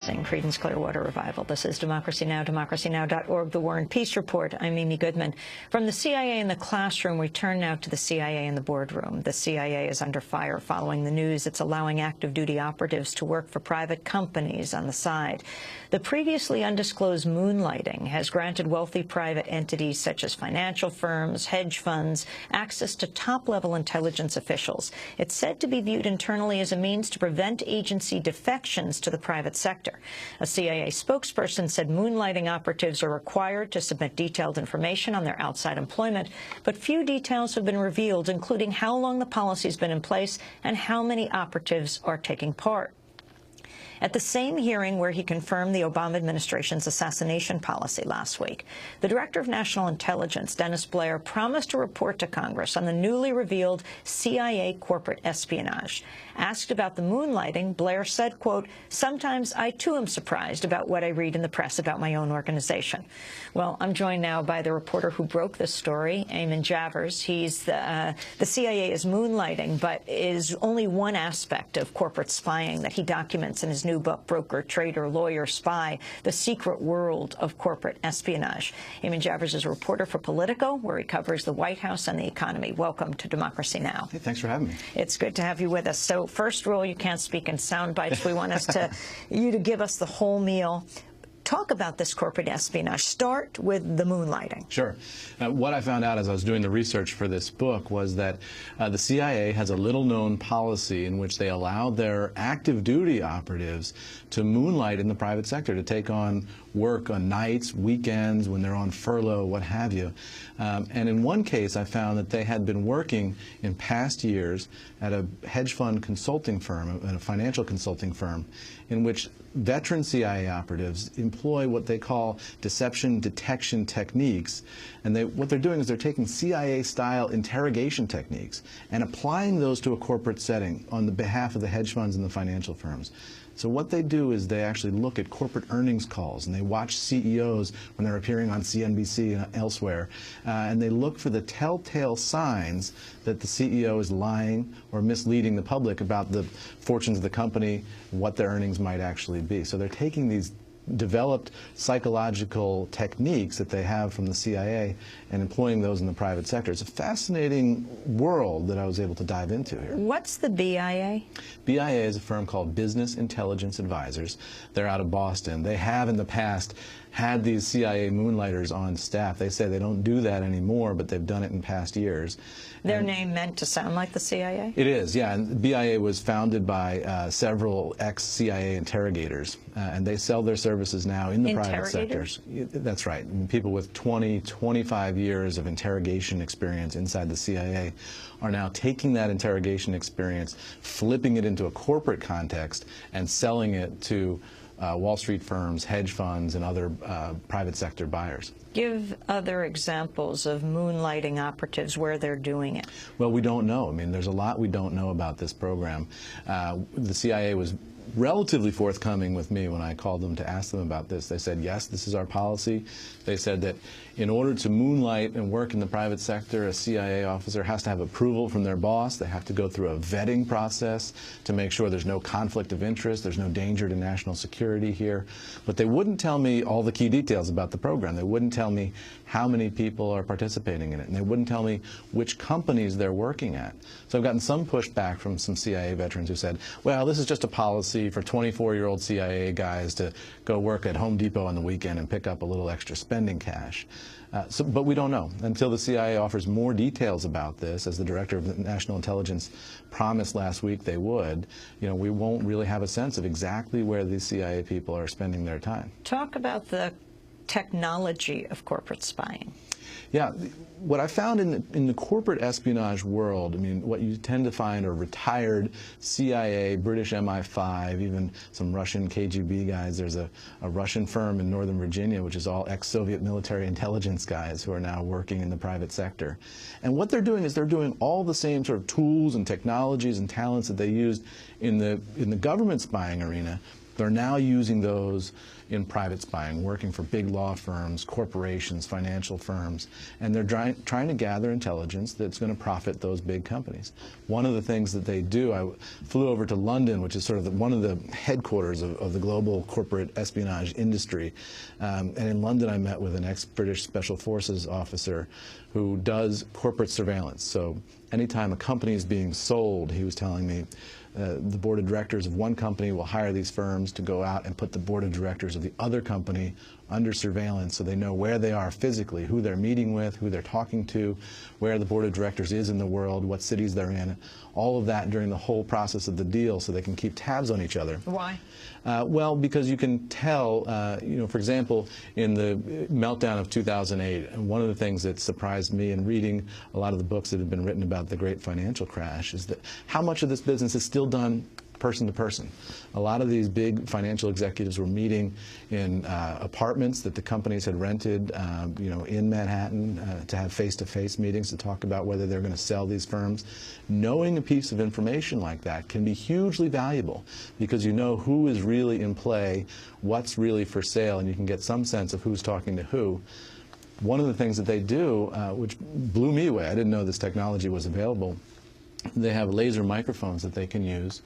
Creedence Clearwater Revival. This is Democracy Now!, democracynow.org, The War and Peace Report. I'm Amy Goodman. From the CIA in the classroom, we turn now to the CIA in the boardroom. The CIA is under fire following the news it's allowing active duty operatives to work for private companies on the side. The previously undisclosed moonlighting has granted wealthy private entities such as financial firms, hedge funds, access to top-level intelligence officials. It's said to be viewed internally as a means to prevent agency defections to the private sector. A CIA spokesperson said moonlighting operatives are required to submit detailed information on their outside employment, but few details have been revealed, including how long the policy's been in place and how many operatives are taking part. At the same hearing where he confirmed the Obama administration's assassination policy last week, the Director of National Intelligence, Dennis Blair, promised to report to Congress on the newly revealed CIA corporate espionage. Asked about the moonlighting, Blair said, quote, "Sometimes I, too, am surprised about what I read in the press about my own organization." Well, I'm joined now by the reporter who broke this story, Eamon Javers. He's the CIA is moonlighting, but is only one aspect of corporate spying that he documents in his new book, Broker, Trader, Lawyer, Spy, The Secret World of Corporate Espionage. Eamon Javers is a reporter for Politico, where he covers the White House and the economy. Welcome to Democracy Now! Hey, thanks for having me. It's good to have you with us. So first rule, you can't speak in sound bites. We want you to give us the whole meal. Talk about this corporate espionage. Start with the moonlighting. Sure. What I found out as I was doing the research for this book was that the CIA has a little-known policy in which they allow their active duty operatives to moonlight in the private sector, to take on work on nights, weekends, when they're on furlough, what have you. And in one case, I found that they had been working in past years at a hedge fund consulting firm, a financial consulting firm, in which veteran CIA operatives employ what they call deception detection techniques. And what they're doing is they're taking CIA-style interrogation techniques and applying those to a corporate setting on the behalf of the hedge funds and the financial firms. So what they do is they actually look at corporate earnings calls, and they watch CEOs when they're appearing on CNBC and elsewhere, and they look for the telltale signs that the CEO is lying or misleading the public about the fortunes of the company, what their earnings might actually be. So they're taking these developed psychological techniques that they have from the CIA and employing those in the private sector. It's a fascinating world that I was able to dive into here. What's the BIA? BIA is a firm called Business Intelligence Advisors. They're out of Boston. They have in the past had these CIA moonlighters on staff. They say they don't do that anymore, but they've done it in past years. Their name meant to sound like the CIA? It is, yeah. And BIA was founded by several ex-CIA interrogators, and they sell their services now in the private sectors. That's right. And people with 20, 25 years of interrogation experience inside the CIA are now taking that interrogation experience, flipping it into a corporate context, and selling it to Wall Street firms, hedge funds, and other private sector buyers. Give other examples of moonlighting operatives where they're doing it. Well, we don't know. I mean, there's a lot we don't know about this program. The CIA was relatively forthcoming with me when I called them to ask them about this. They said, yes, this is our policy. They said that in order to moonlight and work in the private sector, a CIA officer has to have approval from their boss. They have to go through a vetting process to make sure there's no conflict of interest, there's no danger to national security here. But they wouldn't tell me all the key details about the program. They wouldn't tell me how many people are participating in it, and they wouldn't tell me which companies they're working at. So I've gotten some pushback from some CIA veterans who said, well, this is just a policy for 24-year-old CIA guys to go work at Home Depot on the weekend and pick up a little extra spending cash. But we don't know until the CIA offers more details about this, as the Director of National Intelligence promised last week they would. You know, we won't really have a sense of exactly where these CIA people are spending their time. Talk about the technology of corporate spying. Yeah, what I found in the corporate espionage world, I mean, what you tend to find are retired CIA, British MI5, even some Russian KGB guys. There's a Russian firm in Northern Virginia, which is all ex-Soviet military intelligence guys who are now working in the private sector. And what they're doing is they're doing all the same sort of tools and technologies and talents that they used in the government spying arena, They're now using those in private spying, working for big law firms, corporations, financial firms, and they're trying to gather intelligence that's going to profit those big companies. One of the things that they do, I flew over to London, which is sort of one of the headquarters of the global corporate espionage industry, and in London I met with an ex-British Special Forces officer who does corporate surveillance. So anytime a company is being sold, he was telling me, the board of directors of one company will hire these firms to go out and put the board of directors of the other company under surveillance so they know where they are physically, who they're meeting with, who they're talking to, where the board of directors is in the world, what cities they're in, all of that during the whole process of the deal so they can keep tabs on each other. Why? Well, because you can tell, for example, in the meltdown of 2008, one of the things that surprised me in reading a lot of the books that have been written about the great financial crash is that how much of this business is still done person to person. A lot of these big financial executives were meeting in apartments that the companies had rented, in Manhattan to have face-to-face meetings to talk about whether they're going to sell these firms. Knowing a piece of information like that can be hugely valuable because you know who is really in play, what's really for sale, and you can get some sense of who's talking to who. One of the things that they do, which blew me away, I didn't know this technology was available, they have laser microphones that they can use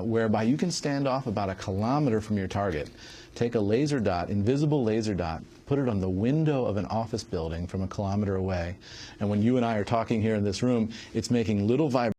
whereby you can stand off about 1 kilometer from your target, take a laser dot, invisible laser dot, put it on the window of an office building from 1 kilometer away, and when you and I are talking here in this room, it's making little vibrations